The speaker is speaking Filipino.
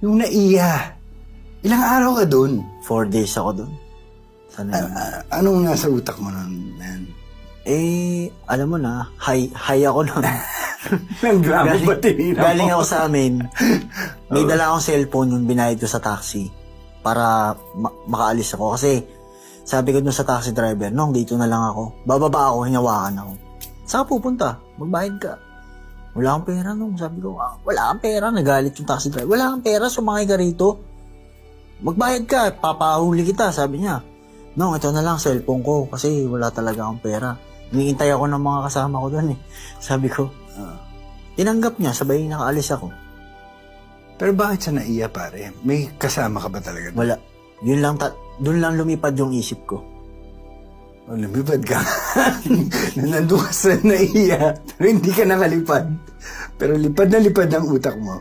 Yung naiya. Ilang araw ka dun? 4 days ako dun. Sana anong nasa utak mo nun, man? Alam mo na, high ako nun. Nang-gramo ba tinira mo? Galing ako sa amin. May dala akong cellphone yung binayad ko sa taxi para makaalis ako. Kasi sabi ko dun sa taxi driver, Nong, dito na lang ako. Bababa ako, hinawakan ako. Saan ka pupunta? Magbayad ka. Wala kang pera, Nong. Sabi ko, wala kang pera. Nagalit yung taxi driver. Wala kang pera, sumakay ka rito. Magbayad ka, papahuli kita, sabi niya. Nong, ito na lang cellphone ko kasi wala talaga akong pera. Iniintay ako ng mga kasama ko doon eh. Sabi ko, tinanggap niya, sabay nakaalis ako. Pero bakit sa naiya, pare? May kasama ka ba talaga? Wala. Yun lang, doon lang lumipad yung isip ko. O, lumipad ka. Nandun ka sa naiya, pero hindi ka nakalipad. Pero lipad na lipad ang utak mo.